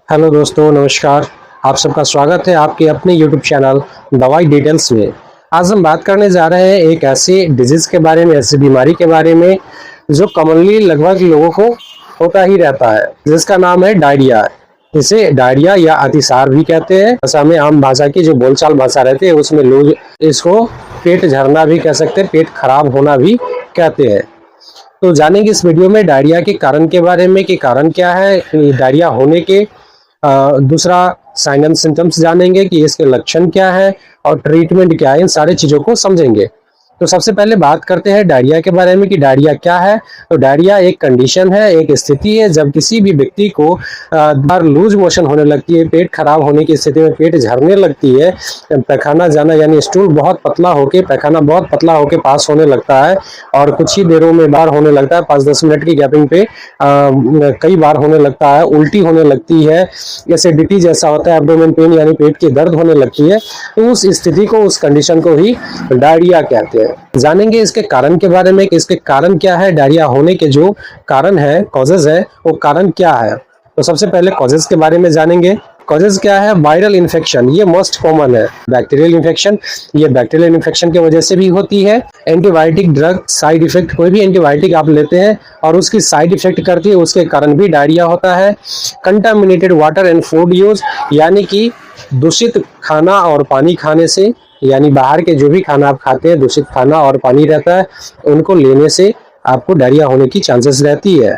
Hello दोस्तों, नमस्कार। आप सबका स्वागत है आपके अपने यूट्यूब चैनल दवाई डिटेल्स में। आज हम बात करने जा रहे हैं एक ऐसी डिजीज़ के बारे में, ऐसी बीमारी के बारे में जो कॉमनली लगभग लोगों को होता ही रहता है, जिसका नाम है डायरिया। इसे डायरिया या अतिसार भी कहते हैं। भाषा में, आम भाषा की जो बोलचाल भाषा रहती है उसमें लोग इसको पेट झरना भी कह सकते हैं, पेट खराब होना भी कहते हैं। तो जानेंगे इस वीडियो में डायरिया के कारण के बारे में कि कारण क्या है, डायरिया होने के दूसरा साइन एंड सिम्टम्स जानेंगे कि इसके लक्षण क्या है और ट्रीटमेंट क्या है। इन सारी चीजों को समझेंगे। तो सबसे पहले बात करते हैं डायरिया के बारे में कि डायरिया क्या है। तो डायरिया एक कंडीशन है, एक स्थिति है जब किसी भी व्यक्ति को बार लूज मोशन होने लगती है, पेट खराब होने की स्थिति में पेट झरने लगती है, पैखाना जाना यानी स्टूल बहुत पतला होके, पैखाना बहुत पतला होके पास होने लगता है और कुछ ही देरों में बार होने लगता है। 5-10 मिनट की गैपिंग पे कई बार होने लगता है, उल्टी होने लगती है, एसिडिटी जैसा होता है, एब्डोमेन पेन यानी पेट की दर्द होने लगती है। तो उस स्थिति को, उस कंडीशन को ही डायरिया कहते हैं। जानेंगे इसके कारण के बारे में कि इसके कारण क्या है, डायरिया होने के जो कारण है, कॉजेज है, वो कारण क्या है। तो सबसे पहले कॉजेज के बारे में जानेंगे। कॉजेज क्या है? वायरल इन्फेक्शन, ये मोस्ट कॉमन है। बैक्टीरियल इन्फेक्शन, ये बैक्टीरियल इन्फेक्शन की वजह से भी होती है। एंटीबायोटिक ड्रग साइड इफेक्ट, कोई भी एंटीबायोटिक आप लेते हैं और उसकी साइड इफेक्ट करती है, उसके कारण भी डायरिया होता है। Contaminated water and food use, यानी कि दूषित खाना और पानी खाने से, यानी बाहर के जो भी खाना आप खाते हैं, दूषित खाना और पानी रहता है, उनको लेने से आपको डायरिया होने की चांसेस रहती है।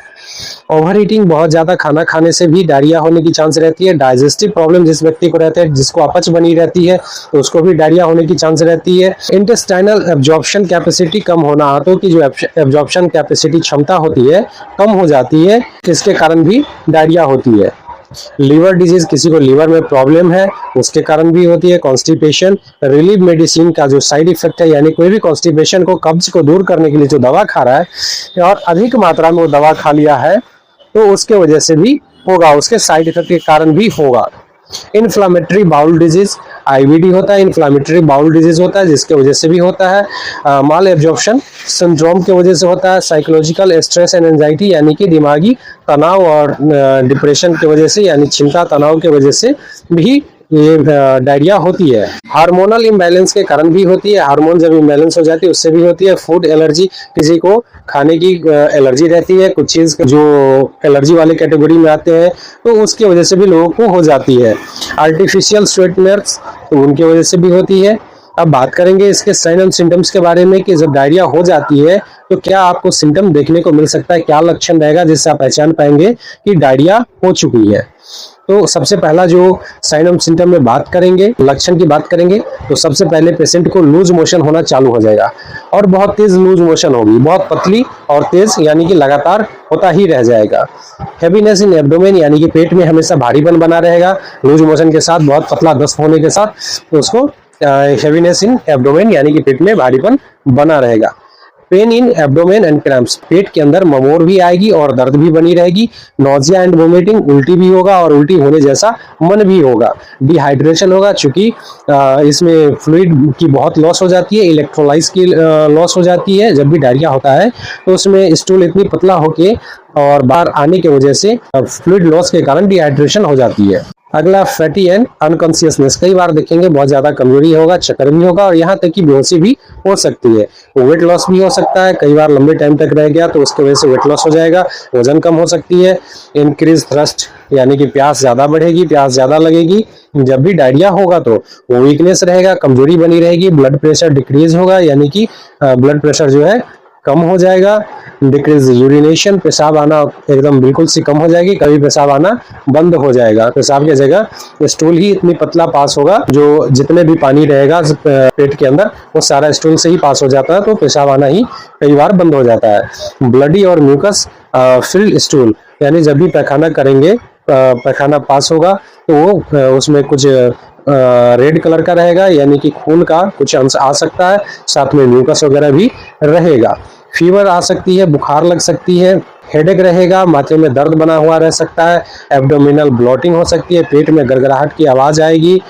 ओवर ईटिंग, बहुत ज्यादा खाना खाने से भी डायरिया होने की चांस रहती है। डाइजेस्टिव प्रॉब्लम जिस व्यक्ति को रहते हैं, जिसको अपच बनी रहती है, तो उसको भी डायरिया होने की चांस रहती है। इंटेस्टाइनल एब्जॉर्प्शन कैपेसिटी कम होना, आंतों की जो एब्जॉर्प्शन कैपेसिटी क्षमता होती है कम हो जाती है, इसके कारण भी डायरिया होती है। लीवर डिजीज, किसी को लीवर में प्रॉब्लम है, उसके कारण भी होती है। कॉन्स्टिपेशन, रिलीफ मेडिसिन का जो साइड इफेक्ट है, यानी कोई भी कॉन्स्टिपेशन को, कब्ज को दूर करने के लिए जो दवा खा रहा है और अधिक मात्रा में वो दवा खा लिया है, तो उसके वजह से भी होगा, उसके साइड इफेक्ट के कारण भी होगा। इन्फ्लामेटरी बाउल डिजीज, आईबीडी होता है, इन्फ्लामेटरी बाउल डिजीज होता है, जिसके वजह से भी होता है। माल एब्जॉर्प्शन सिंड्रोम की वजह से होता है। साइकोलॉजिकल स्ट्रेस एंड एंजाइटी, यानी कि दिमागी तनाव और डिप्रेशन की वजह से, यानी चिंता तनाव की वजह से भी ये डायरिया होती है। हार्मोनल इम्बैलेंस के कारण भी होती है, हार्मोन जब इम्बैलेंस हो जाती है उससे भी होती है। फूड एलर्जी, किसी को खाने की एलर्जी रहती है, कुछ चीज जो एलर्जी वाले कैटेगरी में आते हैं, तो उसकी वजह से भी लोगों को हो जाती है। आर्टिफिशियल स्वीटनर्स, तो उनकी वजह से भी होती है। अब बात करेंगे इसके साइन एंड सिम्टम्स के बारे में कि जब डायरिया हो जाती है तो क्या आपको सिम्टम देखने को मिल सकता है, क्या लक्षण रहेगा जिससे आप पहचान पाएंगे कि डायरिया हो चुकी है। तो सबसे पहला जो साइन एंड सिम्टम में बात करेंगे, लक्षण की बात करेंगे, तो सबसे पहले पेशेंट को लूज मोशन होना चालू हो जाएगा और बहुत तेज लूज मोशन होगी, बहुत पतली और तेज, यानी कि लगातार होता ही रह जाएगा। हैवीनेस इन एब्डोमेन, यानी कि पेट में हमेशा भारीपन बना रहेगा लूज मोशन के साथ, बहुत पतला दस्त होने के साथ, तो उसको हैवीनेस इन एब्डोमेन, यानी कि पेट में भारीपन बना रहेगा। Pain in abdomen and cramps, पेट के अंदर ममोर भी आएगी और दर्द भी बनी रहेगी। नोजिया एंड वोमिटिंग, उल्टी भी होगा और उल्टी होने जैसा मन भी होगा। डिहाइड्रेशन होगा, चूंकि इसमें फ्लूइड की बहुत लॉस हो जाती है, इलेक्ट्रोलाइट्स की लॉस हो जाती है। जब भी डायरिया होता है तो उसमें स्टूल इतनी पतला होके और बाहर आने की वजह से फ्लूइड लॉस के कारण डिहाइड्रेशन हो जाती है। अगला फैटी एंड अनकॉन्शियसनेस, कई बार देखेंगे बहुत ज्यादा कमजोरी होगा, चक्कर भी होगा और यहाँ तक कि बेहोशी भी हो सकती है। वेट लॉस भी हो सकता है, कई बार लंबे टाइम तक रह गया तो उसकी वजह से वेट लॉस हो जाएगा, वजन कम हो सकती है। इंक्रीज थ्रस्ट, यानी कि प्यास ज्यादा बढ़ेगी, प्यास ज्यादा लगेगी। जब भी डायरिया होगा तो वो वीकनेस रहेगा, कमजोरी बनी रहेगी। ब्लड प्रेशर डिक्रीज होगा, यानी कि ब्लड प्रेशर जो है कम हो जाएगा। डिक्रीज यूरिनेशन, पेशाब आना एकदम बिल्कुल सी कम हो जाएगी, कभी पेशाब आना बंद हो जाएगा। पेशाब की जगह स्टूल ही इतनी पतला पास होगा, जो जितने भी पानी रहेगा पेट के अंदर वो सारा स्टूल से ही पास हो जाता है, तो पेशाब आना ही कई बार बंद हो जाता है। ब्लडी और म्यूकस फिल्ड स्टूल, यानी जब भी पैखाना करेंगे, पैखाना पास होगा तो वो उसमें कुछ रेड कलर का रहेगा, यानी कि खून का कुछ अंश आ सकता है, साथ में म्यूकस वगैरह भी रहेगा। फीवर आ सकती है, बुखार लग सकती है, हेडेक रहेगा, माथे में दर्द बना हुआ रह सकता है, एब्डोमिनल ब्लॉटिंग हो सकती है, पेट में गड़गड़ाहट की आवाज़ आएगी,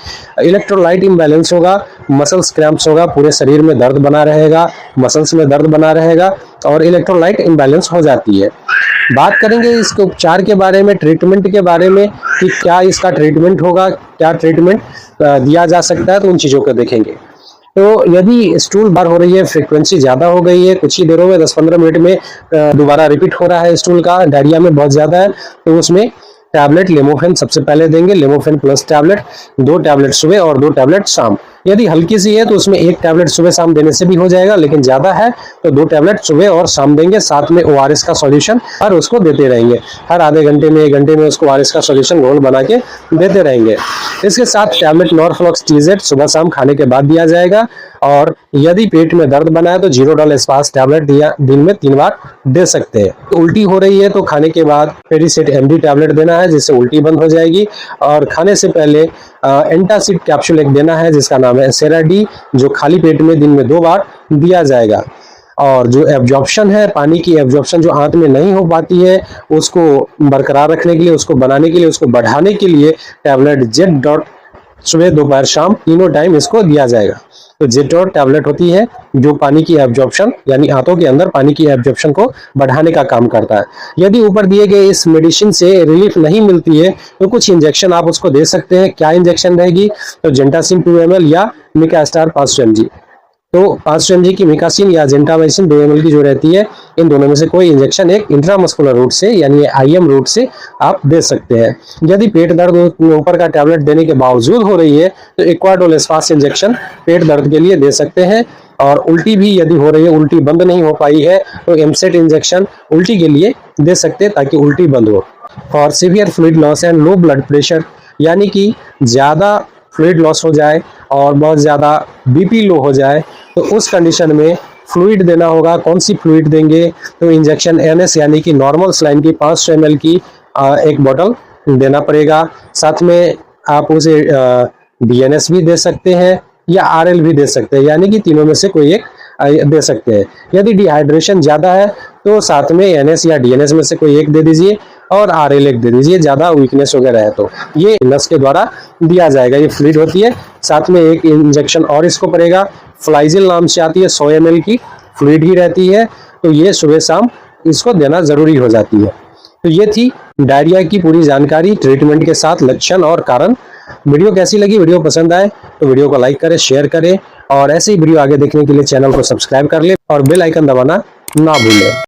इलेक्ट्रोलाइट इम्बैलेंस होगा, मसल्स क्रैम्प्स होगा, पूरे शरीर में दर्द बना रहेगा, मसल्स में दर्द बना रहेगा और इलेक्ट्रोलाइट इम्बैलेंस हो जाती है। बात करेंगे इसके उपचार के बारे में, ट्रीटमेंट के बारे में कि क्या इसका ट्रीटमेंट होगा, क्या ट्रीटमेंट दिया जा सकता है, तो उन चीज़ों को देखेंगे। तो यदि स्टूल बार हो रही है, फ्रीक्वेंसी ज़्यादा हो गई है, कुछ ही देरों में 10-15 मिनट में दोबारा रिपीट हो रहा है स्टूल का, डायरिया में बहुत ज़्यादा है, तो उसमें टैबलेट लेमोफेन सबसे पहले देंगे, लेमोफेन प्लस टैबलेट, 2 टैबलेट सुबह और 2 टैबलेट शाम। यदि हल्की सी है तो उसमें 1 टैबलेट सुबह शाम देने से भी हो जाएगा, लेकिन ज़्यादा है तो 2 टैबलेट सुबह और शाम देंगे, साथ में ORS का सॉल्यूशन और उसको देते रहेंगे। हर आधे घंटे में 1 घंटे में उसको ORS का सॉल्यूशन घोल बना के देते रहेंगे। इसके साथ टैबलेट नॉरफ्लॉक्स TZ सुबह शाम खाने के बाद दिया जाएगा और यदि पेट में दर्द बना है तो जीरोडॉल एस्पास टैबलेट दिन में 3 बार दे सकते हैं। तो उल्टी हो रही है तो खाने के बाद पेरिसेट MD टैबलेट देना है जिससे उल्टी बंद हो जाएगी, और खाने से पहले एंटासिड कैप्सूल एक देना है जिसका नाम है सेराडी, जो खाली पेट में दिन में 2 बार दिया जाएगा। और जो एब्जॉर्प्शन है, पानी की एब्जॉर्प्शन जो आंत में नहीं हो पाती है, उसको बरकरार रखने के लिए, उसको बनाने के लिए, उसको बढ़ाने के लिए टैबलेट जेट सुबह दोपहर शाम तीनों टाइम इसको दिया जाएगा। तो जेटोर टैबलेट होती है जो पानी की एब्जॉर्प्शन यानी आंतों के अंदर पानी की एब्जॉर्प्शन को बढ़ाने का काम करता है। यदि ऊपर दिए गए इस मेडिसिन से रिलीफ नहीं मिलती है तो कुछ इंजेक्शन आप उसको दे सकते हैं। क्या इंजेक्शन रहेगी? तो जेंटासिन 2 ml या मिकास्टार 500 mg। तो 500 mg की मिकासिन या जेंटामाइसिन 2 ml की जो रहती है, इन दोनों में से कोई इंजेक्शन एक इंट्रामस्कुलर रूट से यानी IM रूट से आप दे सकते हैं। यदि पेट दर्द ऊपर का टैबलेट देने के बावजूद हो रही है तो एक्वाडोल एस्पास इंजेक्शन पेट दर्द के लिए दे सकते हैं। और उल्टी भी यदि हो रही है, उल्टी बंद नहीं हो पाई है, तो एमसेट इंजेक्शन उल्टी के लिए दे सकते हैं ताकि उल्टी बंद हो। For severe fluid loss and low blood pressure, यानी कि ज़्यादा फ्लूइड लॉस हो जाए और बहुत ज़्यादा BP लो हो जाए तो उस कंडीशन में फ्लूइड देना होगा। कौन सी फ्लूइड देंगे? तो इंजेक्शन NS यानी कि नॉर्मल सलाइन की 500 ml की एक बोतल देना पड़ेगा। साथ में आप उसे DNS भी दे सकते हैं या RL भी दे सकते हैं, यानी कि तीनों में से कोई एक दे सकते हैं। यदि डिहाइड्रेशन ज़्यादा है तो साथ में NS या DNS में से कोई एक दे दीजिए और RL एक दे दीजिए, ज़्यादा वीकनेस वगैरह है तो ये नस के द्वारा दिया जाएगा। ये फ्लूइड होती है। साथ में एक इंजेक्शन और इसको पड़ेगा, फ्लाइजिल नाम से आती है, 100 ml की फ्लूइड ही रहती है, तो ये सुबह शाम इसको देना ज़रूरी हो जाती है। तो ये थी डायरिया की पूरी जानकारी, ट्रीटमेंट के साथ लक्षण और कारण। वीडियो कैसी लगी? वीडियो पसंद आए तो वीडियो को लाइक करें, शेयर करें और ऐसे ही वीडियो आगे देखने के लिए चैनल को सब्सक्राइब कर ले और बेल आइकन दबाना ना भूलें।